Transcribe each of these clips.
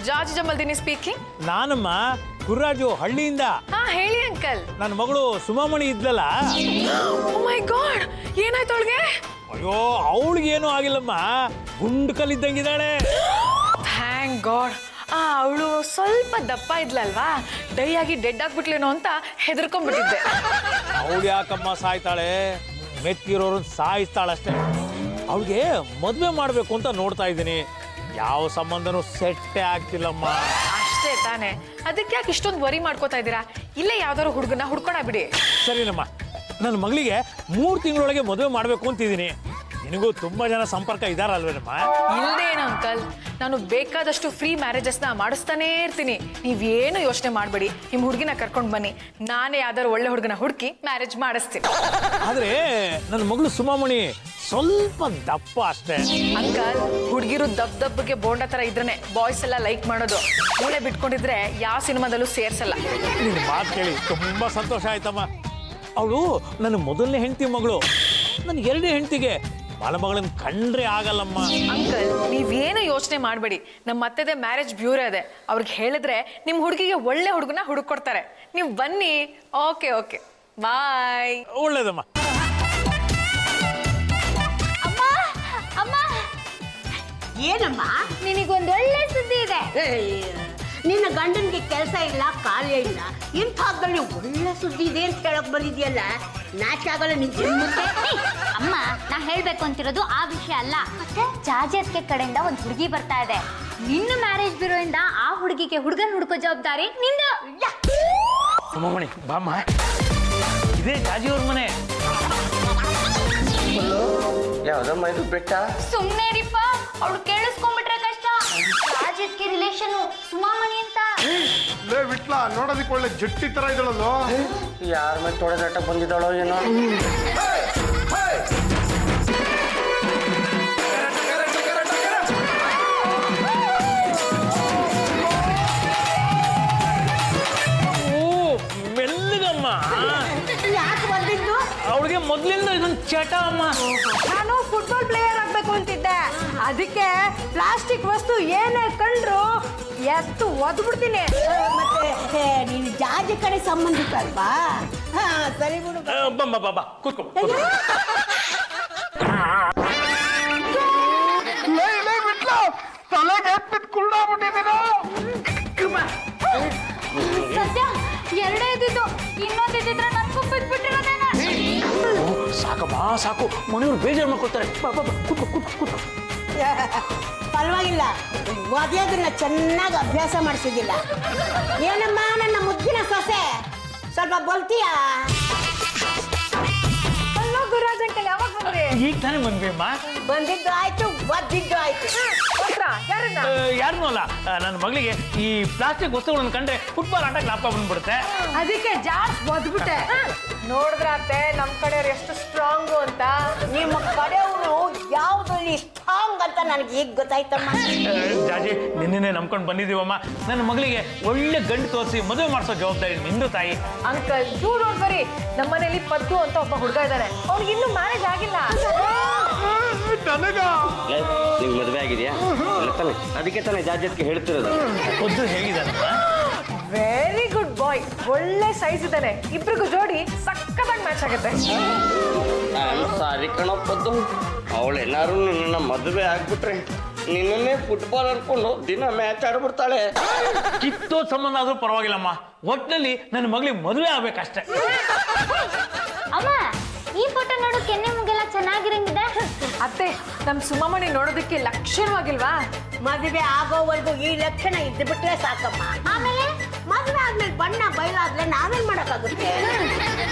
George ಜಮಲ್ದಿನಿ speaking. ನಾನಮ್ಮ ಗುರುರಾಜು ಹಳ್ಳಿಯಿಂದ. ಹಾ ಹೇಳಿ ಅಂಕಲ್. ನನ್ನ ಮಗಳು ಸುಮಾಮಣಿ ಇದ್ಲಲ್ಲ. ಓ ಮೈ ಗಾಡ್, ಏನಾಯ್ತು ಅವಳಿಗೆ? ಅಯ್ಯೋ ಅವಳಿಗೆ ಏನೂ ಆಗಿಲ್ಲಮ್ಮ, ಗುಂಡು ಕಲ್ಲಿದ್ದಂಗಿದ್ದಾಳೆ. Thank god. ಅವಳು ಸ್ವಲ್ಪ ದಪ್ಪ ಇದ್ಲಲ್ವಾ, ಡೈ ಆಗಿ ಡೆಡ್ ಆಗ್ಬಿಟ್ಲೇನೋ ಅಂತ ಹೆದರ್ಕೊಂಡ್ಬಿಟ್ಟಿದ್ದೆ. ಅವಳು ಯಾಕಮ್ಮ ಸಾಯ್ತಾಳೆ, ಮೆತ್ತಿರೋರು ಸಾಯಿಸ್ತಾಳಷ್ಟೇ. ಅವಳಿಗೆ ಮದುವೆ ಮಾಡಬೇಕು ಅಂತ ನೋಡ್ತಾ ಇದ್ದೀನಿ, ಯಾವ ಸಂಬಂಧನೂ ಸೆಟ್ಟೇ ಆಗ್ತಿಲ್ಲಮ್ಮ. ಅಷ್ಟೇ ತಾನೆ, ಅದಕ್ಕೆ ಯಾಕೆ ಇಷ್ಟೊಂದು ವರಿ ಮಾಡ್ಕೋತಾ ಇದ್ದೀರಾ? ಇಲ್ಲೇ ಯಾವ್ದಾದ್ರು ಹುಡುಗನ ಹುಡ್ಕೊಣ ಬಿಡಿ. ಸರಿನಮ್ಮ, ನನ್ನ ಮಗಳಿಗೆ 3 ತಿಂಗಳೊಳಗೆ ಮದುವೆ ಮಾಡಬೇಕು ಅಂತಿದ್ದೀನಿ. ನಿನಗೂ ತುಂಬಾ ಜನ ಸಂಪರ್ಕ ಇದಾರಲ್ವೇನಮ್ಮ? ಇಲ್ದೇನು ಅಂಕಲ್, ನಾನು ಬೇಕಾದಷ್ಟು ಫ್ರೀ ಮ್ಯಾರೇಜಸ್ನ ಮಾಡಿಸ್ತಾನೇ ಇರ್ತೀನಿ. ನೀವೇನು ಯೋಚನೆ ಮಾಡಬೇಡಿ. ನಿಮ್ಮ ಹುಡುಗಿನ ಕರ್ಕೊಂಡು ಬನ್ನಿ, ನಾನೇ ಯಾವ್ದಾದ್ರು ಒಳ್ಳೆ ಹುಡುಗನ ಹುಡುಕಿ ಮ್ಯಾರೇಜ್ ಮಾಡಿಸ್ತೀನಿ. ಆದ್ರೆ ನನ್ನ ಮಗಳು ಸುಮಾಮಣಿ ಸ್ವಲ್ಪ ದಪ್ಪ ಅಷ್ಟೇ. ಅಂಕಲ್, ಹುಡುಗಿರು ದಪ್ಪಗೆ ಬೋಂಡ ತರ ಇದ್ರೇನೆ ಬಾಯ್ಸ್ ಎಲ್ಲ ಲೈಕ್ ಮಾಡೋದು. ಮೂಳೆ ಬಿಟ್ಕೊಂಡಿದ್ರೆ ಯಾವ ಸಿನಿಮಾದಲ್ಲೂ ಸೇರ್ಸಲ್ಲ. ನಿನ್ನ ಮಾತು ಕೇಳಿ ತುಂಬಾ ಸಂತೋಷ ಆಯ್ತಮ್ಮ. ಅವಳು ನನ್ನ ಮೊದಲನೇ ಹೆಂಡತಿ ಮಗಳು, ನನ್ನ 2ನೇ ಹೆಂಡತಿಗೆ ಮಗಳನ್ನ ಕಂಡ್ರೆ ಆಗಲ್ಲಮ್ಮ. ಅಂಕಲ್, ನೀವೇನು ಯೋಚನೆ ಮಾಡಬೇಡಿ. ನಮ್ಮ ಅತ್ತೆದೆ ಮ್ಯಾರೇಜ್ ಬ್ಯೂರೋ ಇದೆ, ಅವ್ರಿಗೆ ಹೇಳಿದ್ರೆ ನಿಮ್ಮ ಹುಡುಗಿಗೆ ಒಳ್ಳೆ ಹುಡುಗನ ಹುಡುಕೊಡ್ತಾರೆ. ನೀವು ಬನ್ನಿ. ಓಕೆ ಓಕೆ, ಬಾಯ್. ಒಳ್ಳೇದಮ್ಮ. ಏನಮ್ಮ? ನಿನಗೊಂದು ಒಳ್ಳೆ ಸುದ್ದಿ ಇದೆ. ನಿನ್ನ ಗಂಡನಿಗೆ ಕೆಲಸ ಇಲ್ಲ, ಕಾರ್ಯ ಇಲ್ಲ, ಇಂಥದ್ದಲ್ಲಿ ಒಳ್ಳೆ ಸುದ್ದಿ ಇದೆ ಅಂತ ಹೇಳಕ್ ಬಂದಿದ್ಯಲ್ಲ, ನಾಚ ಆಗಲ್ಲ ನಿನ್ ಜನ್ಮಕ್ಕೆ? ಅಮ್ಮ, ನಾ ಹೇಳ್ಬೇಕು ಅಂತಿರೋದು ಆ ವಿಷಯ ಅಲ್ಲ. ಜಾಜಿ ಅತ್ತಿಗೆ ಕಡೆಯಿಂದ ಒಂದು ಹುಡುಗಿ ಬರ್ತಾ ಇದೆ. ನಿನ್ನ ಮ್ಯಾರೇಜ್ ಬ್ಯೂರೋ ಇಂದ ಆ ಹುಡುಗಿಗೆ ಹುಡುಗನ್ ಹುಡುಕೋ ಜವಾಬ್ದಾರಿ ನಿಂದು. ಸುಮಾಮಣಿ ಬಾಮ್ಮ, ಇದೇ ಜಾಜಿಯವ್ರ ಮನೆ. ಯಾವ್ದಮ್ಮ ಇದು ಬೆಟ್ಟ? ಸುಮ್ನೆ ರೀಪ, ಅವಳು ಕೇಳಿಸ್ಕೊಂಡ್ಬಿಟ್ರೆ ಕಷ್ಟ. ಜಾಜಿ ಅತ್ತಿಗೆ ರಿಲೇಷನ್ ಸುಮಾಮಣಿ ಅಂತ. ಲೇ ವಿಟ್ಲ, ನೋಡೋದಕ್ಕೆ ಒಳ್ಳೆ ಜಟ್ಟಿ ತರ ಇದ್ದಳಲ್ಲ. ಯಾರ ಮೇಲೆ ತೊಡೆದಾಟ ಬಂದಿದ್ದಾಳೋ ಏನೋ. ಮೆಲ್ಲಗಮ್ಮ, ಯಾಕೆ ಬಂದಿದ್ದು? ಅವಳಿಗೆ ಮೊದ್ಲಿಂದ ಇದೊಂದು ಚಟ ಅಮ್ಮ. ನಾನು ಫುಟ್ಬಾಲ್ ಪ್ಲೇಯರ್ ಆಗ್ಬೇಕು ಅಂತಿದ್ದೆ, ಅದಕ್ಕೆ ಪ್ಲಾಸ್ಟಿಕ್ ವಸ್ತು ಏನೇ ಕಂಡ್ರು ಎತ್ತು ಒದ್ಬಿಡ್ತೀನಿ. ಮತ್ತೆ ನೀನು ಜಾಜಿ ಕಡೆ ಸಂಬಂಧಿಕ ಅಲ್ವಾ? ಸರಿ ಬಿಡು. ಬಮ್ಮ ಬಾಬಾ ಕೂತ್ಕೊ. ತಲೆಗೆ ಎತ್ತಿದ್ ಕುರುಡಾಗ್ಬಿಟ್ಟಿದ್ದೀನೋ. ಸದ್ಯ ಎರಡೇ ಇದ್ದಿದ್ದು, ಇನ್ನೊಂದಿದ್ರೆ ನನ್ಗೂ ಬಿಟ್ಬಿಟ್ಟಿರೋದೇನ. ಸಾಕಮ್ಮ ಸಾಕು, ಮನೆಯವ್ರು ಬೇಜಾರು ಮಾಡ್ಕೊಳ್ತಾರೆ. ಬಾಬಾ ಕೂತ್ಕೊ ಕೂತ್ಕೊ ಕೂತ್ಕೊ. ಪರವಾಗಿಲ್ಲ, ಒದೆಯೋದನ್ನ ಚೆನ್ನಾಗಿ ಅಭ್ಯಾಸ ಮಾಡಿಸಿದಿಲ್ಲ. ಏನಮ್ಮ ನನ್ನ ಮುದ್ದಿನ ಸೊಸೆ, ಸ್ವಲ್ಪ ಬಲ್ತೀಯಾ? ಹಲೋ ಗುರುರಾಜ್ ಅಂಕಲ್, ಯಾವಾಗ ಬಂದ್ರಿ? ಈಗ ತಾನೇ ಬಂದ್ವಿ ಅಮ್ಮ. ಬಂದಿದ್ದು ಆಯ್ತು, ಒದ್ದಿದ್ದು ಆಯ್ತು. ಯಾರನ್ನ? ಯಾರನ್ನೂ ಅಲ್ಲ, ನನ್ನ ಮಗಳಿಗೆ ಈ ಪ್ಲಾಸ್ಟಿಕ್ ವಸ್ತುಗಳನ್ನು ಕಂಡ್ರೆ ಫುಟ್ಬಾಲ್ ಆಟಕ್ಕೆ ಲಾಪ ಬಂದ್ಬಿಡುತ್ತೆ. ಅದಕ್ಕೆ ಜಾಸ್ತಿ ಒದ್ಬಿಟ್ಟೆ. ನೋಡಿದ್ರ ಅತ್ತೆ, ನಮ್ ಕಡೆಯವ್ರು ಎಷ್ಟು ಸ್ಟ್ರಾಂಗು ಅಂತ. ನಿಮ್ಮ ಕಡೆಯವರು ಯಾವ್ದ್ರಲ್ಲಿ ಸ್ಟ್ರಾಂಗ್ ಅಂತ ನನಗೆ ಈಗ ಗೊತ್ತಾಯ್ತಮ್ಮ. ಜಾಜಿ, ನಿನ್ನೆ ನಂಬ್ಕೊಂಡು ಬಂದಿದ್ದೀವಮ್ಮ. ನನ್ನ ಮಗಳಿಗೆ ಒಳ್ಳೆ ಗಂಡು ತೋರಿಸಿ ಮದುವೆ ಮಾಡಿಸೋ ಜವಾಬ್ದಾರಿ ನಿಂದು ತಾಯಿ. Uncle, you don't worry. ನಮ್ಮ ಮನೇಲಿ ಪದ್ದು ಅಂತ ಒಬ್ಬ ಹುಡುಗ ಇದ್ದಾನೆ, ಅವ್ನಿಗೆ ಇನ್ನೂ ಮ್ಯಾರೇಜ್ ಆಗಿಲ್ಲ. ನಿಂಗೆ ಮದುವೆ ಆಗಿದೆಯಾ? ತಾನೆ, ಅದಕ್ಕೆ ತಾನೇ ಜಾಜತ್ಗೆ ಹೇಳ್ತಿರೋದು. ಪದ್ದು ಹೇಗಿದ್ದಾನೆ? ವೆರಿ ಗುಡ್ ಬಾಯ್, ಒಳ್ಳೆ ಸೈಜ್ ಇದ್ದಾನೆ. ಇಬ್ರಿಗೂ ಜೋಡಿ ಸಕ್ಕತ್ತಾಗಿ ಮ್ಯಾಚ್ ಆಗುತ್ತೆ. ಸಾರಿ ಕಣಪ್ಪದ್ದು, ಅವಳೆಲ್ಲಾರು ನಿನ್ನ ಮದುವೆ ಆಗ್ಬಿಟ್ರೆ ನಿನ್ನೇ ಫುಟ್ಬಾಲ್ ಅನ್ಕೊಂಡು ದಿನ ಮ್ಯಾಚ್ ಆಡ್ಬಿಡ್ತಾಳೆ. ಕಿತ್ತೋ ಸಂಬಂಧ ಆದ್ರೂ ಪರವಾಗಿಲ್ಲಮ್ಮ, ಒಟ್ಟಿನಲ್ಲಿ ನನ್ನ ಮಗಳಿಗೆ ಮದುವೆ ಆಗ್ಬೇಕಷ್ಟೇ. ಅಮ್ಮ, ಈ ಫೋಟೋ ನೋಡು, ಕೆನ್ನೆ ಮುಗೆಲ್ಲ ಚೆನ್ನಾಗಿರಂಗಿದೆ. ಅತ್ತೆ, ನಮ್ ಸುಮಾಮಣಿ ನೋಡೋದಕ್ಕೆ ಲಕ್ಷಣವಾಗಿಲ್ವಾ? ಮದುವೆ ಆಗೋವರೆಗೂ ಈ ಲಕ್ಷಣ ಇದ್ದು ಬಿಟ್ರೆ ಸಾಕಮ್ಮ. ಆಮೇಲೆ ಮದುವೆ ಆದ್ಮೇಲೆ ಬಣ್ಣ ಬಯಲಾದ್ಮೇಲೆ ನಾವೇನ್ ಮಾಡಕ್ಕಾಗುತ್ತೆ?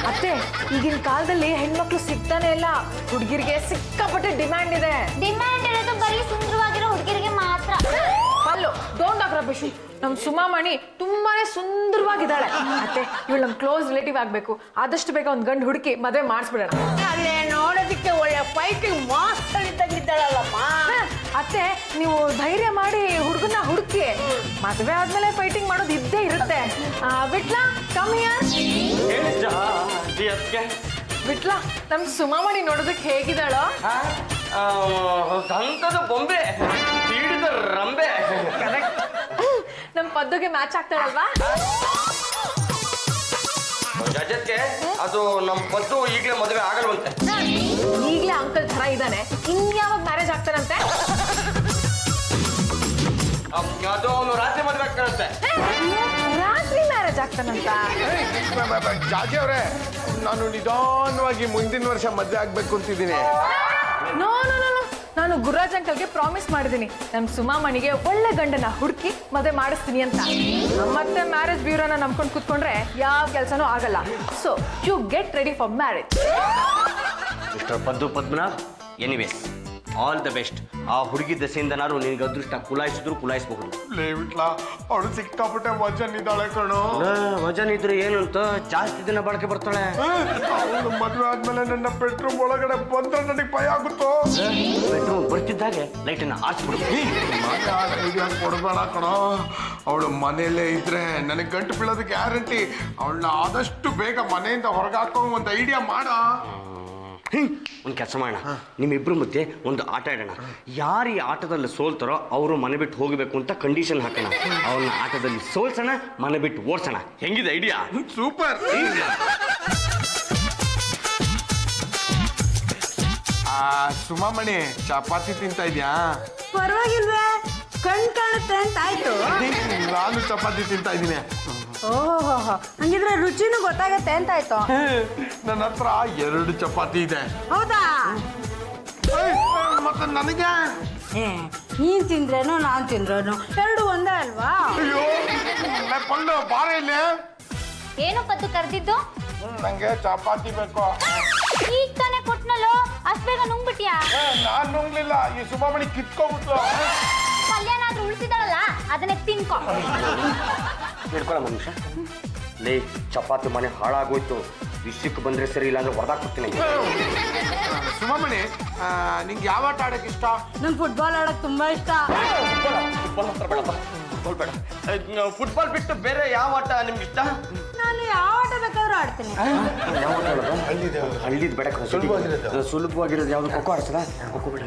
ಅತ್ತೆ, ಈಗಿನ ಕಾಲದಲ್ಲಿ ಹೆಣ್ಮಕ್ಳು ಸಿಗ್ತಾನೆ ಇಲ್ಲ. ಹುಡುಗಿರಿಗೆ ಸಿಕ್ಕಾಪಟ್ಟೆ ಡಿಮ್ಯಾಂಡ್ ಇದೆ. ಡಿಮ್ಯಾಂಡ್ ಇರೋದು ಬರೀ ಸುಂದರವಾಗಿರೋ ಹುಡುಗಿರಿಗೆ ಮಾತ್ರ. ಪಲ್ಲು, ಡೋಂಟ್ ಟಾಕ್ ರಬಿಶ್. ನಮ್ ಸುಮಾಮಣಿ ತುಂಬಾನೇ ಸುಂದರವಾಗಿದ್ದಾಳೆ. ಅತ್ತೆ, ಇವಳು ನಮ್ ಕ್ಲೋಸ್ ರಿಲೇಟಿವ್ ಆಗ್ಬೇಕು. ಆದಷ್ಟು ಬೇಗ ಒಂದ್ ಗಂಡು ಹುಡುಕಿ ಮದುವೆ ಮಾಡಿಸ್ಬಿಡೋಣ. ಅಲ್ಲೇ ನೋಡೋದಕ್ಕೆ ಒಳ್ಳೆ ಫೈಟಿಂಗ್ ಮಾಸ್ಟರ್ ಇದ್ದಂಗಿದ್ದಾಳಲ್ಲಮ್ಮ. ಅತ್ತೆ, ನೀವು ಧೈರ್ಯ ಮಾಡಿ ಹುಡುಗನ ಹುಡುಕಿ. ಮದುವೆ ಆದ್ಮೇಲೆ ಫೈಟಿಂಗ್ ಮಾಡೋದು ಇದ್ದೇ ಇರುತ್ತೆ. Vitla, come here. ವಿಟ್ಲ, ನಮ್ ಸುಮಾಮಣಿ ನೋಡೋದಕ್ಕೆ ಹೇಗಿದ್ದಾಳೋ? ದಂತದ ಬೊಂಬೆ, ಬೀಡಿದ ರಂಬೆ. ಪದ್ದುಗೆ ಮ್ಯಾಚ್ ಆಗ್ತಾಳಲ್ವಾ? ಜಾಜತ್ಗೆ ಅದು ನಮ್ಮ ಪದ್ದು ಈಗಲೇ ಮದುವೆ ಆಗಲ್ವಂತೆ. ಈಗ್ಲೇ ಅಂಕಲ್ ತರ ಇದ್ದಾನೆ, ಇನ್ಯಾವಾಗ ಮ್ಯಾರೇಜ್ ಆಗ್ತಾರಂತೆ? ಅದು ಅವನು ರಾತ್ರಿ ಮದುವೆ ಆಗ್ತಾನಂತೆ. ರಾತ್ರಿ ಮ್ಯಾರೇಜ್ ಆಗ್ತಾನಂತ? ಜಾಜಿ ಅವರೇ, ನಾನು ನಿಧಾನವಾಗಿ ಮುಂದಿನ ವರ್ಷ ಮದುವೆ ಆಗ್ಬೇಕು ಅಂತಿದ್ದೀನಿ. ನೋ ನೋ ನೋ ನೋ, ನಾನು ಗುರುರಾಜ್ ಅಂಕಲ್ಗೆ ಪ್ರಾಮಿಸ್ ಮಾಡಿದ್ದೀನಿ ನಮ್ ಸುಮಾಮಣಿಗೆ ಒಳ್ಳೆ ಗಂಡನ ಹುಡುಕಿ ಮದುವೆ ಮಾಡಿಸ್ತೀನಿ ಅಂತ. ಮತ್ತೆ ಮ್ಯಾರೇಜ್ ಬ್ಯೂರೋನ ನಂಬ್ಕೊಂಡು ಕೂತ್ಕೊಂಡ್ರೆ ಯಾವ ಕೆಲಸನೂ ಆಗಲ್ಲ. So you get ready for marriage. Mister Paddu Padmanabh, anyways all the best. ಆ ಹುಡುಗಿ ದಸೆಯಿಂದ ನಾನು ನಿನಗೆ ಅದೃಷ್ಟ ಕುಲಾಯಿಸಿದ್ರು ಕುಲಾಯಿಸಬಹುದು. ವಿಟ್ಲ, ಅವಳು ಸಿಕ್ಕಾಪಟ್ಟೆ ವಜನ್ ಇದ್ದಾಳೆ ಕಣೋ. ವಜನ್ ಇದ್ರೆ ಏನು ಅಂತ ಜಾಸ್ತಿ ದಿನ ಬಳಕೆ ಬರ್ತಾಳೆ. ಅವಳು ಮದುವೆ ಆದ್ಮೇಲೆ ನನ್ನ ಬೆಡ್ರೂಮ್ ಒಳಗಡೆ ಬಂದ್ರೆ ನನಗೆ ಭಯ ಆಗುತ್ತೋ. ಬೆಡ್ರೂಮ್ ಬರ್ತಿದ್ದಾಗೆ ಲೈಟನ್ನು ಆರಿಸ್ಬಿಡು. ಐಡಿಯಾ ಕೊಡಬೇಡ ಕಣೋ. ಅವಳು ಮನೆಯಲ್ಲೇ ಇದ್ರೆ ನನಗೆ ಗಂಟು ಬೀಳೋದು ಗ್ಯಾರಂಟಿ. ಅವಳನ್ನ ಆದಷ್ಟು ಬೇಗ ಮನೆಯಿಂದ ಹೊರಗೆ ಹಾಕೊಂಡು ಒಂದು ಐಡಿಯಾ ಮಾಡ. ಒಂದು ಕೆಲಸ ಮಾಡೋಣ, ನಿಮ್ಮಿಬ್ರು ಮಧ್ಯೆ ಒಂದು ಆಟ ಆಡೋಣ. ಯಾರು ಈ ಆಟದಲ್ಲಿ ಸೋಲ್ತಾರೋ ಅವರು ಮನೆ ಬಿಟ್ಟು ಹೋಗಬೇಕು ಅಂತ ಕಂಡೀಷನ್ ಹಾಕೋಣ. ಅವ್ರನ್ನ ಆಟದಲ್ಲಿ ಸೋಲ್ಸೋಣ, ಮನೆ ಬಿಟ್ಟು ಓಡಿಸೋಣ. ಹೆಂಗಿದೆ ಐಡಿಯಾ? ಸೂಪರ್. ಸುಮಾಮಣಿ, ಚಪಾತಿ ತಿಂತಾ ಇದ್ಯಾ? ಪರವಾಗಿಲ್ವೇ, ಕಣ್ ಕಾಣುತ್ತೆ ಅಂತ ಆಯ್ತು. ನಾನು ಚಪಾತಿ ತಿಂತಾ ಇದ್ದೀನಿ. ಓಹೋ, ಹಂಗಿದ್ರೆ ರುಚಿನೂ ಗೊತ್ತಾಗತ್ತೆ ಅಂತ ಆಯ್ತು. ನನ್ನ ಹತ್ರ 2 ಚಪಾತಿ ಇದೆ. ಹೌದಾ? ಮತ್ತೆ ನನಗೆ ನೀನ್ ತಿಂದ್ರೇನು ನಾನ್ ತಿಂದ್ರೇನು ಎರಡು ಒಂದೇ ಅಲ್ವಾ? ಅಯ್ಯೋ ಕೊಂಡು ಬಾರ ಇಲ್ಲಿ. ಏನು ಪದ್ದು ಕರೆದಿದ್ದು? ನಂಗೆ ಚಪಾತಿ ಬೇಕು. ಈಗ ತಾನೇ ಕೊಟ್ನಲ್ಲೋ, ಅಷ್ಟು ಬೇಗ ನುಂಗ್ಬಿಟ್ಯಾ? ನಾನ್ ನುಂಗ್ಲಿಲ್ಲ, ಈ ಸುಮಾಮಣಿ ಕಿತ್ಕೋಬಿಟ್ಲು. ಕಲ್ಯಾಣ ಆದ್ರೂ ಉಳಿಸಿದಾಳಲ್ಲ, ಅದನ್ನೇ ತಿನ್ಕೊ. ಹೇಳ್ಕೊಳ ಮನುಷ್ಯ. ಲೇ, ಚಪಾತಿ ಮನೆ ಹಾಳಾಗೋಯ್ತು. ವಿಷಯಕ್ಕೆ ಬಂದ್ರೆ ಸರಿ, ಇಲ್ಲಾಂದ್ರೆ ಹೊಡೆದಾಕ್ಬಿಡ್ತೀನಿ. ಸುಮಾಮಣಿ, ನಿಂಗೆ ಯಾವ ಆಟ ಆಡಕ್ಕೆ ಇಷ್ಟ? ನಂಗೆ ಫುಟ್ಬಾಲ್ ಆಡಕ್ ತುಂಬಾ ಇಷ್ಟ. ಫುಟ್ಬಾಲ್ ಹತ್ರ ಬೇಡಪ್ಪ, ಫುಟ್ಬಾಲ್ ಬೇಡ. ಫುಟ್ಬಾಲ್ ಬಿಟ್ಟು ಬೇರೆ ಯಾವ ಆಟ ನಿಮ್ಗೆ ಇಷ್ಟ? ನಾನು ಯಾವ ಆಟ ಬೇಕಾದ್ರೂ ಆಡ್ತೀನಿ. ಯಾವ ಆಟ ಆಡೋದು? ಹಳ್ಳಿದ್ ಬೇಡ, ಸುಲಭವಾಗಿರೋದು ಯಾವ್ದು? ಖೋಖೋ ಆಡ್ಸದ? ಖೋಖೋ ಬೇಡ,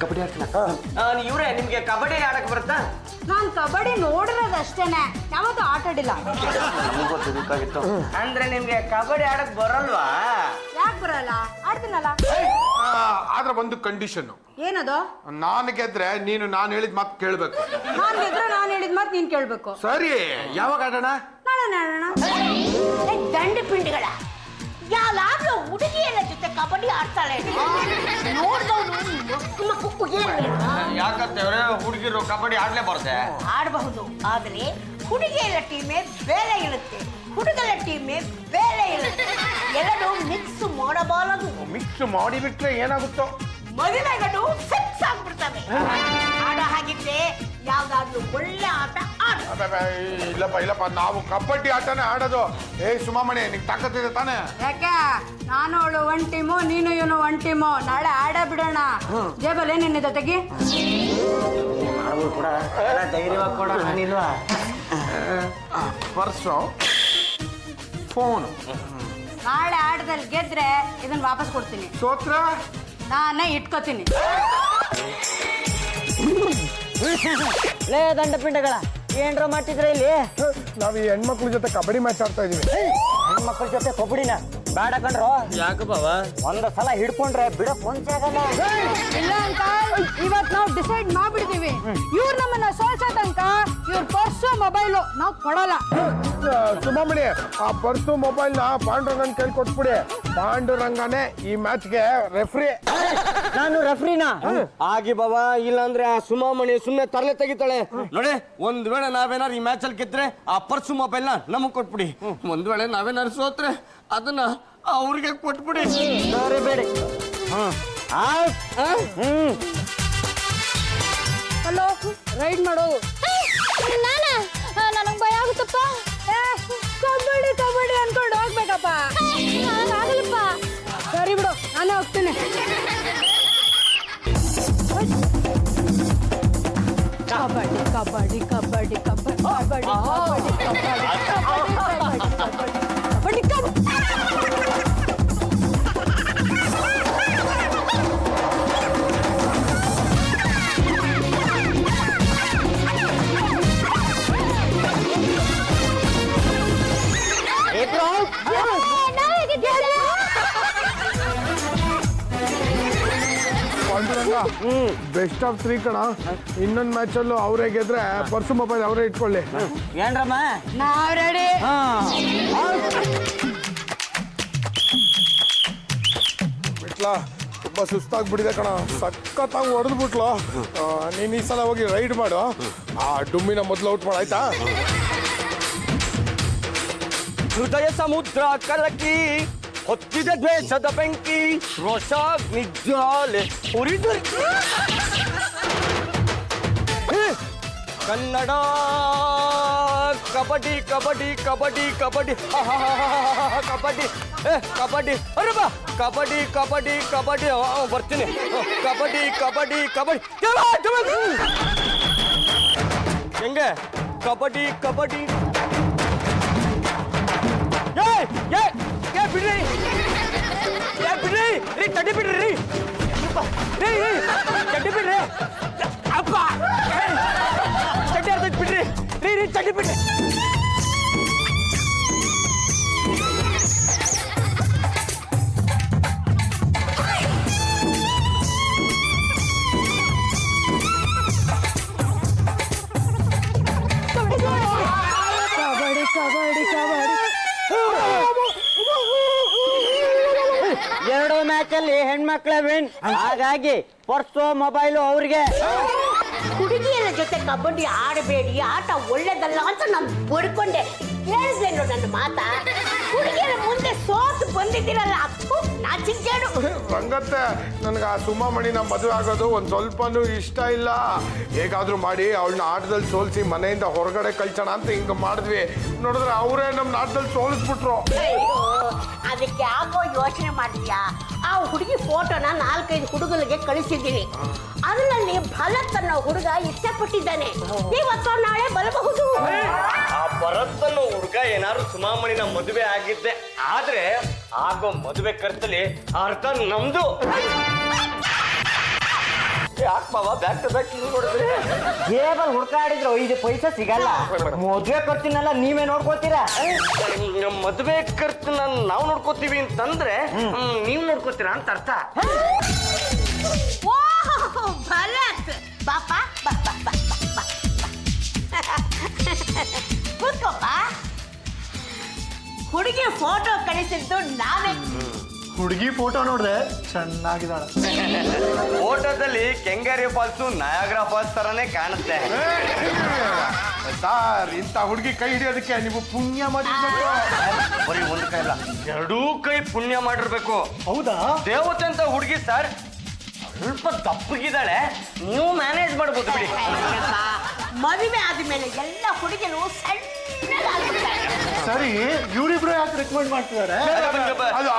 ಕಬಡ್ಡಿ ಆಡ್ತಾನ. ಇವ್ರೆ, ನಿಮ್ಗೆ ಕಬಡ್ಡಿ ಆಡಕ್ ಬರುತ್ತಾ? ನಾನು ಕಬಡ್ಡಿ ನೋಡಿರೋದು ಅಷ್ಟೇನೆ, ಯಾವತ್ತೂ ಆಟ ಆಡಿಲ್ಲ. ನಮಗೂ ತಿಳ್ಬೇಕಾಗಿತ್ತು. ಅಂದ್ರೆ ನಿಮ್ಗೆ ಕಬಡ್ಡಿ ಆಡಕ್ ಬರಲ್ವಾ? ಯಾಕೆ ಬರಲ್ಲ? ಆಡ್ತೀನಲ್ಲ. ಆದ್ರೆ ಒಂದು ಕಂಡೀಷನ್. ಏನದು? ನಾನು ಗೆದ್ರೆ ನೀನು ನಾನು ಹೇಳಿದ ಮಾತು ಕೇಳ್ಬೇಕು. ನಾನ್ ಗೆದ್ರೆ ನಾನು ಹೇಳಿದ ಮಾತು ನೀನ್ ಕೇಳ್ಬೇಕು. ಸರಿ, ಯಾವಾಗ ಆಡೋಣ? ನಾಳೆ ಆಡೋಣ. ದಂಡ ಪಿಂಡಿಗಳ ಯಾವಾಗ್ಲೂ ಹುಡುಗಿಯರ ಜೊತೆ ಕಬಡ್ಡಿ ಆಡ್ತಾಳೆ. ನೋಡ್ದವ್ರು ಮಕ್ಕಳು ಯಾಕಂತ ಹುಡುಗಿರು ಕಬಡ್ಡಿ ಆಡ್ಲೇ ಬರುತ್ತೆ. ಆಡಬಹುದು, ಆದ್ರೆ ಹುಡುಗಿಯರ ಟೀಮೇ ಬೇರೆ ಇರುತ್ತೆ, ಹುಡುಗರ ಟೀಮೇ ಬೇರೆ ಇರುತ್ತೆ. ಎರಡು ಮಿಕ್ಸ್ ಮಾಡಬಾರದು. ಮಿಕ್ಸ್ ಮಾಡಿಬಿಟ್ರೆ ಏನಾಗುತ್ತೋ? ಮದುವೆಗಳು ಸೆಕ್ಸ್ ಆಗ್ಬಿಡ್ತವೆ. ಆಡೋ ಹಾಗಿದ್ರೆ ಯಾವ್ದಾದ್ರು ಒಳ್ಳೆ ಆಟ ಆಡ. ಇಲ್ಲಪ್ಪ, ನಾವು ಕಬಡ್ಡಿ ಆಟನೇ ಆಡೋದು. ಸುಮಾಮಣಿ, ನಿಂಗೆ ತಾಕತ್ತಿದೆ ತಾನೇ? ಯಾಕೆ? ನಾನು ಅವಳು ಒಂದ್ ಟೀಮು, ನೀನು ಇವನು ಒಂದ್ ಟೀಮು. ನಾಳೆ ಆಡ ಬಿಡೋಣ. ಜೇಬಲ್ ಏನೇನಿದೆ ತೆಗಿ. ನಾವು ಕೂಡ ಧೈರ್ಯವಾಗಿ ಕೊಡ. ನಾನಿಲ್ವಾ? Purse, phone. ನಾಳೆ ಆಟದಲ್ಲಿ ಗೆದ್ರೆ ಇದನ್ನ ವಾಪಸ್ ಕೊಡ್ತೀನಿ. ಸೋತ್ರ ನಾನೇ ಇಟ್ಕೋತೀನಿ. ಲೇ ದಂಡ ಪಿಂಡಗಳ, ಏನ್ರ ಮಾಡ್ತಿದ್ರ ಇಲ್ಲಿ? ನಾವು ಈ ಹೆಣ್ಮಕ್ಳ ಜೊತೆ ಕಬಡ್ಡಿ ಮ್ಯಾಚ್ ಆಡ್ತಾ ಇದೀವಿ. ಹೆಣ್ಮಕ್ಳ ಜೊತೆ ಕಬಡ್ಡಿನ ಬೇಡ ಕಣ್ರೋ. ಯಾಕೆ ಬಾವ? ಒಂದ್ ಸಲ ಹಿಡ್ಕೊಂಡ್ರೆ ಬಿಡಕ್ ಒಂಚೆ ಆಗಲ್ಲ. ಇಲ್ಲ ಅಂಕಲ್, ಇವತ್ ನಾವು ಡಿಸೈಡ್ ಮಾಡ್ಬಿಡ್ತೀವಿ. ಇವ್ರು ನಮ್ಮನ್ನ ಸೋಲ್ಸೋ ತನಕ ಇವ್ರ ಪರ್ಸು ಮೊಬೈಲು ನಾವು ಕೊಡಲ್ಲ. ಸುಮಾಮಣಿ, ಆ ಪರ್ಸು ಮೊಬೈಲ್ ನ ಪಾಂಡುರಂಗನ್ ಕೈಲಿ ಕೊಟ್ಬಿಡಿ. ಪಾಂಡುರಂಗನೇ ಈ ಮ್ಯಾಚ್ಗೆ ರೆಫ್ರಿ. ನಾನು ರೆಫ್ರಿನಾ ಆಗಿ ಬಾಬಾ, ಇಲ್ಲಾಂದ್ರೆ ಆ ಸುಮಾಮಣಿ ಸುಮ್ಮನೆ ತರಲೆ ತೆಗಿತಾಳೆ ನೋಡಿ. ಒಂದ್ ವೇಳೆ ನಾವೇನಾರು ಈ ಮ್ಯಾಚ್ ಅಲ್ಲಿ ಗೆದ್ರೆ ಆ ಪರ್ಸು ಮೊಬೈಲ್ ನ ನಮಗ್ ಕೊಟ್ಬಿಡಿ. ಒಂದ್ ವೇಳೆ ನಾವೇನಾರು ಸೋತ್ರೆ ಅದನ್ನ ಅವ್ರಿಗೆ ಕೊಟ್ಬಿಡಿ. ಸರಿ ಬೇಡಿ. ಹಲೋ, ರೈಡ್ ಮಾಡೋದು. ನನಗ್ ಭಯ ಆಗುತ್ತಪ್ಪ. ಕಬಡ್ಡಿ ಕಬಡ್ಡಿ ಅನ್ಕೊಂಡು ಹೋಗ್ಬೇಕಪ್ಪ. ಆಗಲ್ಲಪ್ಪ. ಸರಿ ಬಿಡು, ನಾನೇ ಹೋಗ್ತೀನಿ. ಕಬಡ್ಡಿ ಕಬಡ್ಡಿ ಕಬಡ್ಡಿ ಕಬಡ್ಡಿ ಕಬಡ್ಡಿ ಕಬಡ್ಡಿ ಕಬಡ್ಡಿ ಕಬಡ್ಡಿ ಕಬಡ್ಡಿ. ರಂಗ ಬೆಸ್ಟ್ ಆಫ್ 3 ಕಣ. ಇನ್ನೊಂದು ಮ್ಯಾಚಲ್ಲೂ ಅವರೇ ಗೆದ್ರೆ ಪರ್ಸು ಮೊಬೈಲ್ ಅವರೇ ಇಟ್ಕೊಳ್ಳಿ. ಏನ್ರಮ್ಮ ನಾವ್ ರೆಡಿ. ಬಿಟ್ಲಾ ತುಂಬಾ ಸುಸ್ತಾಗ್ಬಿಟ್ಟಿದೆ ಕಣ. ಸಖತ್ತಾಗಿ ಹೊಡೆದ್ಬಿಟ್ಲು. ನೀನ್ ಈ ಸಲ ಹೋಗಿ ರೈಡ್ ಮಾಡು. ಆ ಡುಮ್ಮಿನ ಮೊದಲು ಔಟ್ ಮಾಡ ಆಯ್ತಾ? ಹೃದಯ ಸಮುದ್ರ ಕಲಕಿ ಹೊತ್ತಿದ ದ್ವೇಷದ ಬೆಂಕಿ ರೋಷ ನಿಜ್ಜಾಲೆ ಉರಿದು ಕನ್ನಡ ಕಬಡ್ಡಿ ಕಬಡ್ಡಿ ಕಬಡ್ಡಿ ಕಬಡ್ಡಿ ಕಬಡ್ಡಿ ಕಬಡ್ಡಿ ಅರೆ ಬಾ ಕಬಡ್ಡಿ ಕಬಡ್ಡಿ ಕಬಡ್ಡಿ ಬರ್ತೀನಿ ಕಬಡ್ಡಿ ಕಬಡ್ಡಿ ಕಬಡ್ಡಿ ಹೆಂಗೆ ಕಬಡ್ಡಿ ಕಬಡ್ಡಿ ಬಿಡ್ರಿ ಬಿಡ್ರಿ ರೀ ತಡ್ಡಿ ಬಿಡ್ರಿ ರೀ ತಡ್ಡಿ ಬಿಡ್ರಿ ಅಪ್ಪ ಚಡ್ಡಿ ಅರ್ಧಕ್ಕೆ ಬಿಡ್ರಿ ರೀ ಚಡ್ಡಿ ಬಿಡ್ರಿ ಕಬಡ್ಡಿ ಕಬಡ್ಡಿ ಕಬಡ್ಡಿ. ಎರಡು ಮ್ಯಾಚಲ್ಲಿ ಹೆಣ್ಮಕ್ಳ ವಿನ್. ಹಾಗಾಗಿ ಪರ್ಸು ಮೊಬೈಲು ಅವ್ರಿಗೆ. ಹುಡುಗಿಯರ ಜೊತೆ ಕಬಡ್ಡಿ ಆಡಬೇಡಿ, ಆಟ ಒಳ್ಳೇದಲ್ಲ ಅಂತ ನಾನು ಬಡ್ಕೊಂಡೆ. ಕೇಳಿದ್ರೇನು ನನ್ನ ಮಾತ? ಹುಡುಗಿಯರ ಮುಂದೆ ಸೋತು ಬಂದಿದ್ದೀರಲ್ಲ, ಅಪ್ಪು ನಾಚಿಕೇಡು. ರಂಗತ್ತೆ, ನನಗೆ ಆ ಸುಮಾಮಣಿನ ಮದುವೆ ಆಗೋದು ಒಂದು ಸ್ವಲ್ಪನೂ ಇಷ್ಟ ಇಲ್ಲ. ಹೇಗಾದ್ರೂ ಮಾಡಿ ಅವಳನ್ನ ಆಟದಲ್ಲಿ ಸೋಲಿಸಿ ಮನೆಯಿಂದ ಹೊರಗಡೆ ಕಳ್ಸೋಣ ಅಂತ ಹಿಂಗೆ ಮಾಡಿದ್ವಿ. ನೋಡಿದ್ರೆ ಅವರೇ ನಮ್ಮ ಆಟದಲ್ಲಿ ಸೋಲಿಸ್ಬಿಟ್ರು. ಅದಕ್ಕೆ ಯಾಕೋ ಯೋಚನೆ ಮಾಡ್ತೀಯಾ? ಆ ಹುಡುಗಿ ಫೋಟೋನ 4-5 ಹುಡುಗರಿಗೆ ಕಳಿಸಿದ್ದೀನಿ. ಅದರಲ್ಲಿ ಭರತ್ ಅನ್ನೋ ಹುಡುಗ ಇಷ್ಟಪಟ್ಟಿದ್ದಾನೆ. ಇವತ್ತು ನಾಳೆ ಬರಬಹುದು. ಆ ಭರತ್ ಅನ್ನೋ ಹುಡುಗ ಏನಾದ್ರು ಸುಮಾಮಣಿನ ಮದುವೆ ಆಗಿದ್ದೆ ಆದ್ರೆ ಆಗೋ ಮದುವೆ ಖರ್ಚಲ್ಲಿ ಅರ್ಧ ನಮ್ದು. ಯಾಕೆ ಬಾಬಾ ಬ್ಯಾಕ್ ಟು ಬ್ಯಾಕ್ ನೋಡಿದ್ರೆ ಜೇಬಲ್ ಹುಡ್ಕಾಡಿದ್ರು 5 ಪೈಸೆ ಸಿಗಲ್ಲ. ಮದ್ವೆ ಖರ್ಚಿನೆಲ್ಲ ನೀವೇ ನೋಡ್ಕೋತೀರಾ? ಮದುವೆ ಖರ್ಚನ್ನ ನಾವು ನೋಡ್ಕೋತೀವಿ ಅಂತಂದ್ರೆ ನೀವು ನೋಡ್ಕೋತೀರಾ ಅಂತ ಅರ್ಥ. ಭರತ್ ಬಾಪ ಕೂತ್ಕೋಪ್ಪ. ಹುಡುಗಿ ಫೋಟೋ ಕಳಿಸಿದ್ದು ನಾವೇ. ಹುಡುಗಿ ಫೋಟೋ ನೋಡಿದ್ರೆ ಚೆನ್ನಾಗಿದ್ದಾಳೆ. ಫೋಟೋದಲ್ಲಿ ಕೆಂಗೇರಿ ಫಾಲ್ಸು ನಯಾಗ್ರಾ ಫಾಲ್ಸ್ ತರನೇ ಕಾಣುತ್ತೆ. ಸರ್, ಇಂಥ ಹುಡುಗಿ ಕೈ ಹಿಡಿಯೋದಕ್ಕೆ ನೀವು ಪುಣ್ಯ ಮಾಡಿರ್ಬೇಕು. ಬರೀ ಒಂದು ಕೈ ಅಲ್ಲ, 2 ಕೈ ಪುಣ್ಯ ಮಾಡಿರ್ಬೇಕು. ಹೌದಾ? ದೇವತೆ ಅಂತ ಹುಡುಗಿ ಸರ್, ಸ್ವಲ್ಪ ದಪ್ಪಗಿದ್ದಾಳೆ. ನೀವು ಮ್ಯಾನೇಜ್ ಮಾಡ್ಬೋದು ಬಿಡಿ. ಮದುವೆ ಆದ್ಮೇಲೆ ಎಲ್ಲ ಹುಡುಗಿರು ಸಣ್ಣದಾಗ್ಬಿಡ್ತಾರೆ. ಸರಿ, ಇವರಿಬ್ರು ಯಾಕೆ ರೆಕಮೆಂಡ್ ಮಾಡ್ತಿದ್ದಾರೆ?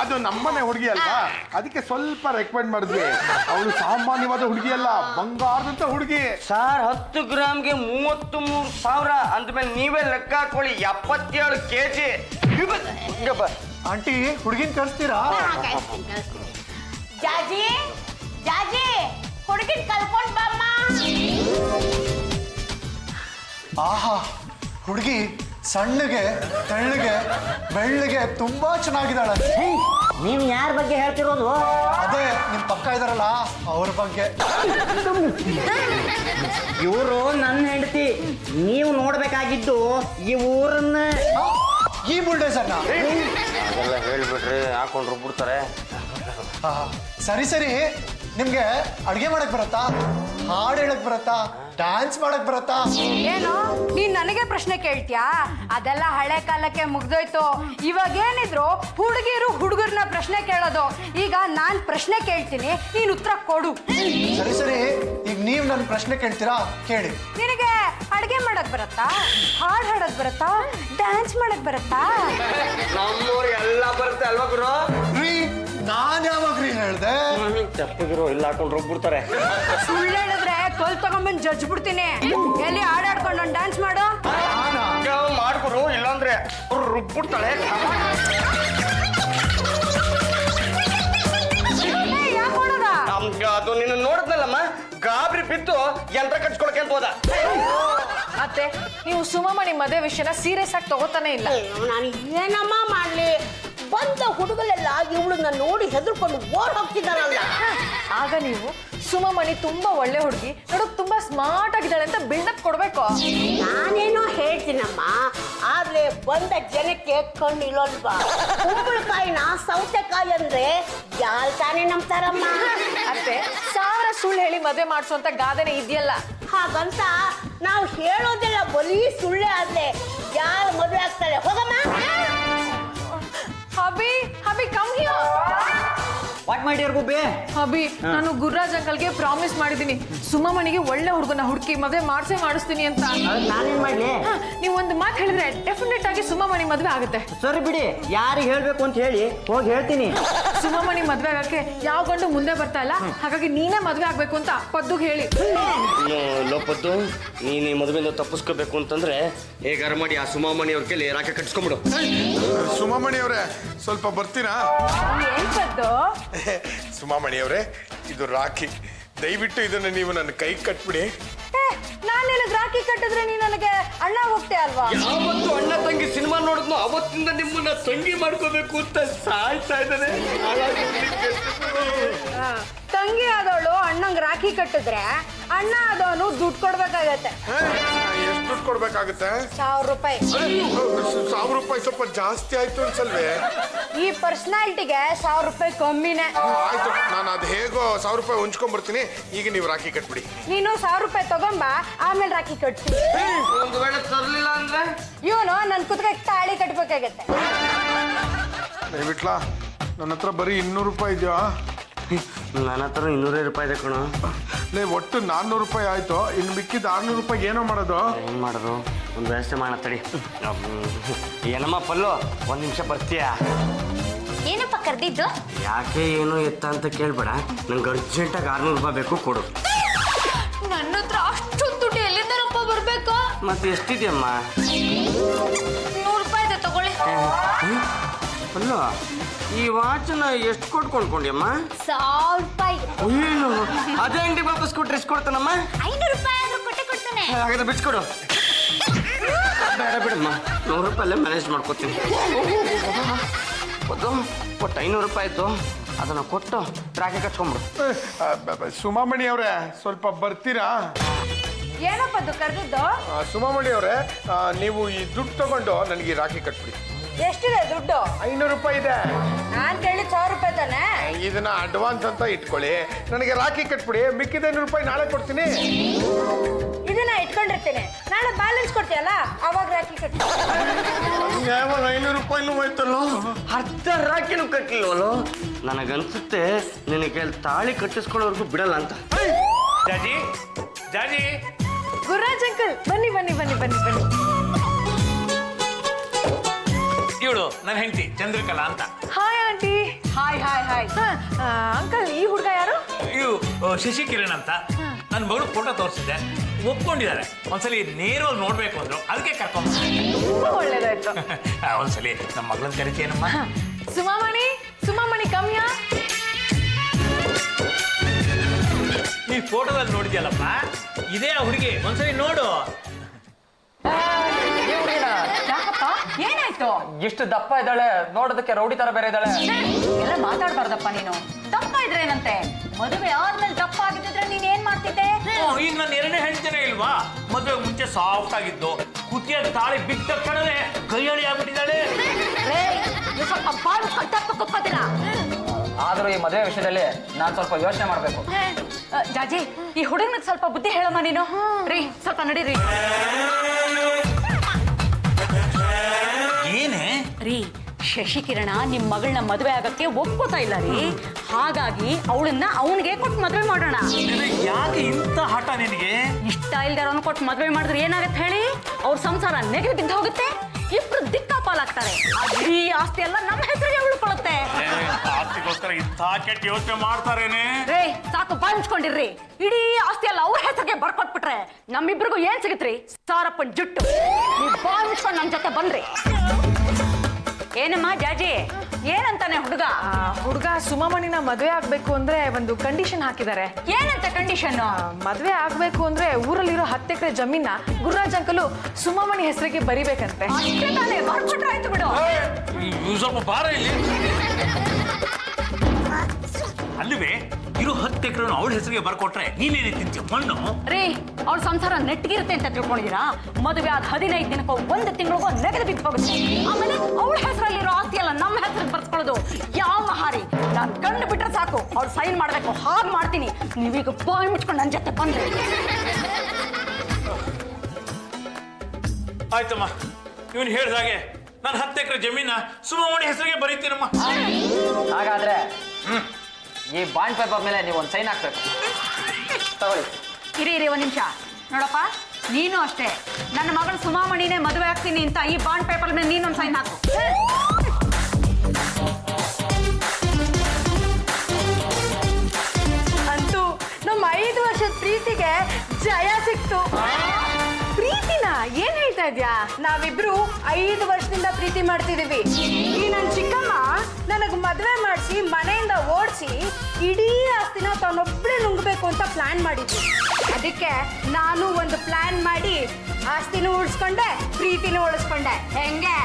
ಅದು ನಮ್ಮನೆ ಹುಡುಗಿ ಅಲ್ವಾ, ಅದಕ್ಕೆ ಸ್ವಲ್ಪ ರೆಕಮೆಂಡ್ ಮಾಡಿದ್ವಿ. ಅವಳು ಸಾಮಾನ್ಯವಾದ ಹುಡುಗಿ ಅಲ್ಲ, ಬಂಗಾರದಂತ ಹುಡುಗಿ. ಸರ್, 10 ಗ್ರಾಮ್ಗೆ 33,000 ಅಂದ್ಮೇಲೆ ನೀವೇ ಲೆಕ್ಕ ಹಾಕೊಳ್ಳಿ. 77 kg. ಆಂಟಿ, ಹುಡುಗಿನ ಕಳಿಸ್ತೀರಾ? ಜಾಜಿ ಜಾಜಿ ಹುಡುಗಿನ ಕಲ್ಕೊಂಡ್ ಬಮ್ಮ. ಆಹಾ, ಹುಡುಗಿ ಸಣ್ಣಗೆ, ತೆಳ್ಳಗೆ, ಬೆಳ್ಳಗೆ ತುಂಬಾ ಚೆನ್ನಾಗಿದ್ದಾಳೆ. ನೀವು ಯಾರ ಬಗ್ಗೆ ಹೇಳ್ತಿರೋದು? ಅದೇ ನಿಮ್ ಪಕ್ಕ ಇದಾರಲ್ಲ ಅವ್ರ ಬಗ್ಗೆ. ಇವರು ನನ್ನ ಹೆಂಡತಿ. ನೀವು ನೋಡ್ಬೇಕಾಗಿದ್ದು ಈ ಊರನ್ನ. ಈ ಬುಲ್ಡೇಸರ್ನ? ಅದೆಲ್ಲ ಹೇಳ್ಬಿಟ್ರಿ ಹಾಕೊಂಡ್ರು ಬಿಡ್ತಾರೆ. ಸರಿ ಸರಿ, ನಿಮ್ಗೆ ಅಡ್ಗೆ ಮಾಡಕ್ ಬರತ್ತಾ? ಹಾಡು ಹೇಳಕ್ ಬರತ್ತಾ? ಡ್ಯಾನ್ಸ್ ಮಾಡಕ್ ಬರತ್ತಾ? ಏನು ನೀನ್ ನನಗೆ ಪ್ರಶ್ನೆ ಕೇಳ್ತ್ಯಾ? ಅದೆಲ್ಲ ಹಳೆ ಕಾಲಕ್ಕೆ ಮುಗ್ದೋಯ್ತು. ಇವಾಗ ಏನಿದ್ರು ಹುಡುಗಿರು ಹುಡುಗರನ್ನ ಪ್ರಶ್ನೆ ಕೇಳೋದು. ಈಗ ನಾನ್ ಪ್ರಶ್ನೆ ಕೇಳ್ತೀನಿ, ನೀನ್ ಉತ್ತರ ಕೊಡು. ಸರಿ ಸರಿ, ಈಗ ನೀವ್ ನನ್ ಪ್ರಶ್ನೆ ಕೇಳ್ತೀರಾ? ಕೇಳಿ. ನಿನಗೆ ಅಡ್ಗೆ ಮಾಡಕ್ ಬರತ್ತಾ? ಹಾಡ್ ಹಾಡಕ್ ಬರತ್ತಾ? ಡ್ಯಾನ್ಸ್ ಮಾಡಕ್ ಬರತ್ತಾ? ನಮ್ಮೂರಿಗೆಲ್ಲ ಬರುತ್ತೆ ಅಲ್ವಾ ಗುರು? ರೀ, ನಾನ್ ಯಾವಾಗ್ರಿ ಹೇಳ್ದೆ? ತಪ್ಪಿದ್ರು ಇಲ್ಲ ಹಾಕೊಂಡ್ರು ಬಿಡ್ತಾರೆ. ಸುಳ್ಳು ಹೇಳಿದ್ರೆ ಕಲ್ ತಗೊಂಡ್ಬಂದ್ ಜಡ್ಜ್ ಬಿಡ್ತೀನಿ. ಎಲ್ಲಿ ಹಾಡಾಡ್ಕೊಂಡು ನಾನು ಡ್ಯಾನ್ಸ್ ಮಾಡು. ಮಾಡ್ಕೊರು, ಇಲ್ಲಾಂದ್ರೆ ಅವ್ರು ರುಬ್ಬಿಡ್ತಾಳೆ. ಯಾಕೆ ಮಾಡೋದ? ಅದು ನಿನ್ನ ನೋಡಿದ್ನಲ್ಲಮ್ಮ, ಗಾಬರಿ ಬಿದ್ದು ಯಂತ್ರ ಕಟ್ಸ್ಕೊಳಕ್ಕೆ ಅಂತ ಹೋದ. ಮತ್ತೆ ನೀವು ಸುಮಾಮಣಿ ಮದುವೆ ವಿಷಯನ ಸೀರಿಯಸ್ ಆಗಿ ತಗೋತಾನೆ ಇಲ್ಲ. ನಾನು ಏನಮ್ಮ ಮಾಡ್ಲಿ? ಬಂದ ಹುಡುಗರೆಲ್ಲ ಇವಳನ್ನ ನೋಡಿ ಹೆದರ್ಕೊಂಡು ಓಡ್ ಹೋಗ್ತಿದ್ದಾರಲ್ಲ. ಆಗ ನೀವು ಸುಮಮಣಿ ತುಂಬಾ ಒಳ್ಳೆ ಹುಡುಗಿ ನೋಡಕ್ ತುಂಬಾ ಸ್ಮಾರ್ಟ್ ಆಗಿದ್ದಾಳೆ ಅಂತ ಬಿಲ್ಡಪ್ ಕೊಡ್ಬೇಕು. ನಾನೇನೋ ಹೇಳ್ತೀನಮ್ಮ, ಆದ್ರೆ ಬಂದ ಜನಕ್ಕೆ ಕಣ್ಣಿಲ್ಲಲ್ವಾ? ಕುಂಬಳಕಾಯಿನ ಸೌತೆಕಾಯಿ ಅಂದ್ರೆ ಯಾರು ತಾನೇ ನಂಬ್ತಾರಮ್ಮ? ಅತ್ತೆ 1000 ಸುಳ್ಳು ಹೇಳಿ ಮದುವೆ ಮಾಡಿಸುವಂತ ಗಾದೆನೆ ಇದೆಯಲ್ಲ. ಹಾಗಂತ ನಾವು ಹೇಳೋದೆಲ್ಲ ಬರೀ ಸುಳ್ಳೆ ಆದ್ರೆ ಯಾರು ಮದುವೆ ಆಗ್ತಾರೆ? ಹೋಗಮ್ಮ. Hubby hubby come here. What my dear ಗುಬ್ಬಿ? ಹಬಿ ನಾನು ಗುರುರಾಜ್ ಅಂಕಲ್ಗೆ ಪ್ರಾಮಿಸ್ ಮಾಡಿದೀನಿ ಸುಮಮಣಿಗೆ ಒಳ್ಳೆ ಹುಡುಗನ ಹುಡುಕಿ ಮದುವೆ ಮಾಡಿಸ್ತೀನಿ ಅಂತ. ನಾನೇನ್ ಮಾಡ್ಲಿ? ನೀವು ಒಂದು ಮಾತು ಹೇಳಿದ್ರೆ ಡೆಫಿನೆಟ್ ಆಗಿ ಸುಮಮಣಿ ಮದುವೆ ಆಗುತ್ತೆ. ಸರಿ ಬಿಡಿ, ಯಾರಿಗೆ ಹೇಳ್ಬೇಕು ಅಂತ ಹೇಳಿ ಹೋಗಿ ಹೇಳ್ತೀನಿ. ಸುಮಮಣಿ ಮದುವೆ ಆಗಕ್ಕೆ ಯಾವ ಗಂಡು ಮುಂದೆ ಬರ್ತಾ ಇಲ್ಲ, ಹಾಗಾಗಿ ನೀನೇ ಮದುವೆ ಆಗ್ಬೇಕು ಅಂತ ಪದ್ದುಗೆ ಹೇಳಿ. ಲೋಪದ್ದು ನೀನು ಈ ಮದುವೆಯಿಂದ ತಪ್ಪಿಸ್ಕೋಬೇಕು ಅಂತಂದ್ರೆ ಹೇಗಾರ ಮಾಡಿ ಆ ಸುಮಾಮಣಿ ಅವ್ರ ಕೈಲಿ ರಾಕೆ ಕಟ್ಸ್ಕೊಂಬಿಡು. ಸುಮಾಮಣಿ ಅವರೇ ಸ್ವಲ್ಪ ಬರ್ತೀರಾ? ಏನ್ ಪದ್ದು? ಸುಮಾಮಣಿ ಅವರೇ, ಇದು ರಾಖಿ, ದಯವಿಟ್ಟು ಇದನ್ನ ನೀವು ನನ್ನ ಕೈ ಕಟ್ಬಿಡಿ. ನಾನು ನಿನಗೆ ರಾಖಿ ಕಟ್ಟಿದ್ರೆ ನೀ ನನಗೆ ಅಣ್ಣ ಹೋಗ್ತೆ ಅಲ್ವಾ? ಯಾವತ್ತು ಅಣ್ಣ ತಂಗಿ ಸಿನಿಮಾ ನೋಡಿದ್ನೋ ಅವತ್ತಿಂದ ನಿಮ್ಮನ್ನ ತಂಗಿ ಮಾಡ್ಕೋಬೇಕು ಅಂತ ಸಾಯ್ತಾ ಇದ್ದಾನೆ. ತಂಗಿ ಆದವಳು ಅಣ್ಣಂಗೆ ರಾಖಿ ಕಟ್ಟಿದ್ರೆ ಅಣ್ಣ ಆದವನು ದುಡ್ಡು ಕೊಡ್ಬೇಕಾಗತ್ತೆ. ಎಷ್ಟು ದುಡ್ಡು ಕೊಡ್ಬೇಕಾಗುತ್ತೆ? 1000 ರೂಪಾಯಿ. 1000 ರೂಪಾಯಿ ಸ್ವಲ್ಪ ಜಾಸ್ತಿ ಆಯ್ತು ಅನ್ಸಲ್ವೇ? ಈ ಪರ್ಸನಾಲಿಟಿಗೆ 1000 ರೂಪಾಯಿ ಕಮ್ಮಿನೇ. ಆಯ್ತು, ನಾನು ಅದು ಹೇಗೋ 1000 ರೂಪಾಯಿ ಹೊಂಚ್ಕೊಂಡ್ಬರ್ತೀನಿ. ಈಗ ನೀವು ರಾಖಿ ಕಟ್ಬಿಡಿ. ನೀನು 1000 ರೂಪಾಯಿ ತಗೊಂಬ, ಆಮೇಲೆ ರಾಖಿ ಕಟ್ತೀನಿ. ಒಂದು ವೇಳೆ ತರಲಿಲ್ಲ ಅಂದ್ರೆ ಇವನು ನನ್ನ ಕುತ್ತಿಗೆ ತಾಳಿ ಕಟ್ಬೇಕಾಗತ್ತೆ. ದಯವಿಟ್ಲಾ, ನನ್ನ ಹತ್ರ ಬರೀ 200 ರೂಪಾಯಿ ಇದೆಯಾ? ನನ್ನ ಹತ್ರ 200 ರೂಪಾಯಿ ಇದೆ ಕಣೋ. ಒಟ್ಟು 400 ರೂಪಾಯಿ ಆಯ್ತು. ಇನ್ನು ಮಿಕ್ಕಿದ 600 ರೂಪಾಯಿ ಏನೋ ಮಾಡೋದು? ಏನ್ ಮಾಡೋದು? ಒಂದು ವ್ಯವಸ್ಥೆ ಮಾಡೋಣ ತಡಿ. ಏನಮ್ಮ ಪಲ್ಲು, ಒಂದು ನಿಮಿಷ ಬರ್ತೀಯಾ? ಏನಪ್ಪ ಕರೆದಿದ್ದು? ಯಾಕೆ ಏನು ಎತ್ತ ಅಂತ ಕೇಳ್ಬೇಡ, ನಂಗೆ ಅರ್ಜೆಂಟಾಗಿ 600 ರೂಪಾಯಿ ಬೇಕು, ಕೊಡು. ನನ್ನ ಹತ್ರ ಅಷ್ಟೊಂದು ದುಡ್ಡು ಎಲ್ಲಿಂದನಪ್ಪ ಬರ್ಬೇಕು? ಮತ್ತೆ ಎಷ್ಟಿದೆಯಮ್ಮ? 100 ರೂಪಾಯಿ ಇದೆ, ತಗೊಳ್ಳಿ. ಪಲ್ಲು, ಈ ವಾಚನ ಎಷ್ಟು ಕೊಟ್ಟು ಕೊಂಡ್ಕೊಂಡ್ಯಮ್ಮ? 1000 ರೂಪಾಯಿ. ಅಯ್ಯೋ, ಅದೇ ಅಂಗಡಿ ವಾಪಸ್ ಕೊಟ್ರೆ ಎಷ್ಟು ಕೊಡ್ತಾನಮ್ಮ? 500 ರೂಪಾಯಿ ಆದ್ರೂ ಕೊಡ್ತೇನೆ. ಹಾಗಾದ್ರೆ ಬಿಚ್ಕೊಡು. ಬೇಡ ಬಿಡಮ್ಮ, 100 ರೂಪಾಯಲ್ಲೇ ಮ್ಯಾನೇಜ್ ಮಾಡ್ಕೋತೀನಿ. ಒಟ್ಟು 500 ರೂಪಾಯಿ ಆಯ್ತು, ಅದನ್ನ ಕೊಟ್ಟು ರಾಖಿ ಕಟ್ಕೊಂಡ್ಬಿಡು. ಸುಮಾಮಣಿ ಅವರೇ ಸ್ವಲ್ಪ ಬರ್ತೀರಾ? ಏನಪ್ಪ ಅದು ಕರೆದಿದ್ದು? ಸುಮಾಮಣಿ ಅವರೇ, ನೀವು ಈ ದುಡ್ಡು ತಗೊಂಡು ನನಗೆ ಈ ರಾಖಿ ಕಟ್ಬಿಡಿ. ಎಷ್ಟಿದೆ ದುಡ್ಡು? 500 ರೂಪಾಯಿ ಇದೆ. ನಾನು ಕೇಳಿ 1000 ರೂಪಾಯಿ ತಾನೆ. ಇದನ್ನ ಅಡ್ವಾನ್ಸ್ ಅಂತ ಇಟ್ಕೊಳ್ಳಿ, ನನಗೆ ರಾಖಿ ಕಟ್ಬಿಡಿ. ಮಿಕ್ಕಿದ 500 ರೂಪಾಯಿ ನಾಳೆ ಕೊಡ್ತೀನಿ. ಇದನ್ನ ಇಟ್ಕೊಂಡಿರ್ತೀನಿ, ನಾಳೆ ಬ್ಯಾಲೆನ್ಸ್ ಕೊಡ್ತೀಯಲ್ಲ ಅವಾಗ ರಾಖಿ ಕಟ್ತೀನಿ. 500 ರೂಪಾಯಿನೂ ಹೋಯ್ತಲ್ಲೋ. ಅರ್ಧ ರಾಖಿನೂ ಕಟ್ಟಲಿಲ್ವಲ್ಲೋ? ನನಗನ್ಸುತ್ತೆ ನಿನಗೆ ತಾಳಿ ಕಟ್ಟಿಸ್ಕೊಳ್ಳೋರ್ಗು ಬಿಡಲ್ಲ ಅಂತ. ಜಾಜಿ ಜಾಜಿ, ಗುರುರಾಜ್ ಅಂಕಲ್ ಬನ್ನಿ ಬನ್ನಿ ಬನ್ನಿ ಬನ್ನಿ ಬನ್ನಿ. ಇವಳು ನನ್ನ ಹೆಂಡತಿ ಚಂದ್ರಕಲಾ ಅಂತ. Hi aunty. Hi hi hi. Uncle, ಈ ಹುಡುಗ ಯಾರು? ಇವು ಶಶಿಕಿರಣ್ ಅಂತ. ನನ್ನ ಮಗಳು ಫೋಟೋ ತೋರಿಸಿದ್ದೆ, ಒಪ್ಕೊಂಡಿದ್ದಾರೆ. ಒಂದ್ಸಲಿ ನೇರವಾಗಿ ನೋಡ್ಬೇಕು ಅಂದ್ರು, ಅದಕ್ಕೆ ಕರ್ಕೊಂಡ್ ತುಂಬಾ ಒಳ್ಳೇದಾಯ್ತು. ಒಂದ್ಸಲಿ ನಮ್ಮ ಮಗಳನ್ನ ಕರಿತೀನಮ್ಮ. ಸುಮಾಮಣಿ, ಸುಮಾಮಣಿ ಕಮ್ಯ. ಈ ಫೋಟೋದಲ್ಲಿ ನೋಡಿದ್ಯಲ್ಲಪ್ಪ, ಇದೇ ಆ ಹುಡುಗಿ, ಒಂದ್ಸಲಿ ನೋಡು. ಯಾಕಪ್ಪ, ಏನಾಯ್ತು? ಎಷ್ಟು ದಪ್ಪ ಇದ್ದಾಳೆ, ನೋಡೋದಕ್ಕೆ ರೌಡಿ ತರ ಬೇರೆ ಇದ್ದಾಳೆ. ಎಲ್ಲ ಮಾತಾಡ್ಬಾರ್ದಪ್ಪ ನೀನು. ದಪ್ಪ ಇದ್ರೇನಂತೆ? ಮದುವೆ ಆದ್ಮೇಲೆ ದಪ್ಪ ಆಗಿದ್ರೆ ನೀನ್ ಏನ್ ಮಾಡ್ತಿದ್ದೆ? ಈಗ ನನ್ನ 2ನೇ ಹೆಂಡತಿನೇ ಇಲ್ವಾ? ಮದುವೆ ಮುಂಚೆ ಸಾಫ್ಟ್ ಆಗಿದ್ದು, ಕುತ್ತಿಗೆ ತಾಳಿ ಬಿಟ್ಟ ಕಣಲೆ ಕೈಯಡಿ ಆಗ್ಬಿಟ್ಟಿದ್ದಾಳೆ. ಸ್ವಲ್ಪ ಬಾಳು ಕಟ್ಟಪ್ಪ ಕುತ್ಕೋತೀರಾ? ಆದ್ರೂ ಈ ಮದುವೆ ವಿಷಯದಲ್ಲಿ ನಾನು ಸ್ವಲ್ಪ ಯೋಚನೆ ಮಾಡ್ಬೇಕು. ಜಾಜಿ, ಈ ಹುಡುಗನಿಗೆ ಸ್ವಲ್ಪ ಬುದ್ಧಿ ಹೇಳಮ್ಮ ನೀನು. ರೀ, ಸ್ವಲ್ಪ ನಡೀರಿ. ಏನೇ ರೀ, ಶಶಿಕಿರಣ ನಿಮ್ ಮಗಳನ್ನ ಮದುವೆ ಆಗಕ್ಕೆ ಒಪ್ಕೋತಾ ಇಲ್ಲ ರೀ. ಹಾಗಾಗಿ ಅವಳನ್ನ ಅವನಿಗೆ ಕೊಟ್ಟು ಮದುವೆ ಮಾಡೋಣ. ಯಾಕೆ ಇಂಥ ಹಠ ನಿನಗೆ? ಇಷ್ಟ ಇಲ್ದಾರವನ್ನ ಕೊಟ್ಟು ಮದುವೆ ಮಾಡಿದ್ರೆ ಏನಾಗತ್ತೆ ಹೇಳಿ? ಅವ್ರ ಸಂಸಾರ ನೆಗಡಿ ಬಿದ್ದು ಹೋಗುತ್ತೆ, ಇಬ್ರು ದಿಕ್ಕಾಪಾಲಾಗ್ತಾರೆ. ಈ ಆಸ್ತಿ ಎಲ್ಲ ನಮ್ಮ ಹೆಸರಿಗೆ ಉಳ್ಕೊಳ್ಳುತ್ತೆ. ಆಸ್ತಿಗೋಸ್ಕರ ಇಂಥ ಕೆಟ್ಟ ಯೋಚನೆ ಮಾಡ್ತಾರೇನೆ? ರೇ, ಸಾಕು ಬಾಯ್ ಮುಚ್ಕೊಂಡಿರ್ರಿ. ಇಡೀ ಆಸ್ತಿ ಎಲ್ಲ ಅವ್ರ ಹೆಸರಿಗೆ ಬರ್ಕೊಟ್ಬಿಟ್ರೆ ನಮ್ಮಿಬ್ರಿಗೂ ಏನ್ ಸಿಗತ್ರಿ? ಸಾರಪ್ಪನ್ ಜುಟ್ಟು. ನೀವು ಬಾಯ್ ಮುಚ್ಕೊಂಡು ನಮ್ ಜೊತೆ ಬನ್ರಿ. ಏನಮ್ಮ ಜಾಜಿ ಏನಂತಾನೆ ಹುಡುಗ? ಹುಡುಗ ಸುಮಾಮಣಿನ ಮದುವೆ ಆಗ್ಬೇಕು ಅಂದ್ರೆ ಒಂದು ಕಂಡೀಷನ್ ಹಾಕಿದ್ದಾರೆ. ಏನಂತ ಕಂಡೀಷನ್? ಮದುವೆ ಆಗ್ಬೇಕು ಅಂದ್ರೆ ಊರಲ್ಲಿರೋ 10 ಎಕರೆ ಜಮೀನ ಗುರುರಾಜ್ ಅಂಕಲು ಸುಮಾಮಣಿ ಹೆಸರಿಗೆ ಬರಿಬೇಕಂತೆ. ಅಷ್ಟೇ ತಾನೇ, ಬರ್ಬಿಟ್ರೆ ಆಯ್ತು ಬಿಡು. ಸ್ವಲ್ಪ ಬಾರ ಇಲ್ಲಿ. ಅಲ್ಲವೇ ಇರೋ 10 ಎಕರೆ ಅವಳ ಹೆಸರಿಗೆ ಬರ್ಕೊಟ್ರೆ ನೀನೇನೇ ತಿಂತೀಯ ಮಣ್ಣು? ರೀ, ಅವ್ರ ಸಂಸಾರ ನೆಟ್ಟಿಗಿರುತ್ತೆ ಅಂತ ತಿಳ್ಕೊಂಡಿದ್ದೀರಾ? ಮದುವೆ ಆದ 15 ದಿನಕ್ಕೋ 1 ತಿಂಗಳಿಗೋ ನೆಗದು ಬಿದ್ದು ಹೋಗುತ್ತೆ. ಆಮೇಲೆ ಅವಳ ಹೆಸರಲ್ಲಿರೋ ಆಸ್ತಿ ಎಲ್ಲ ನಮ್ಮ ಹೆಸರಿಗೆ ಬರ್ಸ್ಕೊಳ್ಳೋದು ಯಾವ ಮಹಾರಿ? ನಾನು ಕಂಡು ಬಿಟ್ರೆ ಸಾಕು, ಅವ್ರು ಸೈನ್ ಮಾಡ್ಬೇಕು. ಹಾಗೆ ಮಾಡ್ತೀನಿ. ನೀವೀಗ ಬಾಯ್ ಮುಚ್ಕೊಂಡು ನನ್ನ ಜೊತೆ ಬಂದ್ರಿ. ಆಯ್ತಮ್ಮ, ಇವನು ಹೇಳ್ದಾಗೆ ನಾನು 10 ಎಕರೆ ಜಮೀನ ಸುಮಾಮಣಿ ಹೆಸರಿಗೆ ಬರೀತೀನಮ್ಮ. ಹಾಗಾದ್ರೆ ಈ ಬಾಂಡ್ ಪೇಪರ್ ಮೇಲೆ ನೀವು ಒಂದು ಸೈನ್ ಹಾಕ್ಬೇಕು. ತಗೊಳ್ಳಿ. ಇರಿ ಒಂದು ನಿಮಿಷ. ನೋಡಪ್ಪ, ನೀನು ಅಷ್ಟೇ ನನ್ನ ಮಗಳು ಸುಮಾಮಣಿನೇ ಮದುವೆ ಆಗ್ತೀನಿ ಅಂತ ಈ ಬಾಂಡ್ ಪೇಪರ್ ಮೇಲೆ ನೀನೊಂದು ಸೈನ್ ಹಾಕು. ಅಂತೂ ನಮ್ಮ 5 ವರ್ಷದ ಪ್ರೀತಿಗೆ ಜಯ ಸಿಕ್ತು. ಪ್ರೀತಿನ ಏನ್ ಹೇಳ್ತಾ ಇದ್ಯಾ? ನಾವಿಬ್ರು 5 ವರ್ಷದಿಂದ ಪ್ರೀತಿ ಮಾಡ್ತಿದೀವಿ. ಈ ನನ್ನ ಚಿಕ್ಕಮ್ಮ ನನಗ್ ಮದ್ವೆ ಮಾಡಿಸಿ ಮನೆಯಿಂದ ಓಡಿಸಿ ಇಡೀ ಆಸ್ತಿನ ತಾನೊಬ್ಬಳೇ ನುಂಗ್ಬೇಕು ಅಂತ ಪ್ಲಾನ್ ಮಾಡಿದ್ವಿ. ಅದಕ್ಕೆ ನಾನು ಒಂದು ಪ್ಲಾನ್ ಮಾಡಿ ಆಸ್ತಿನೂ ಉಳಿಸ್ಕೊಂಡೆ, ಪ್ರೀತಿನೂ ಉಳಿಸ್ಕೊಂಡೆ. ಹೆಂಗೆ?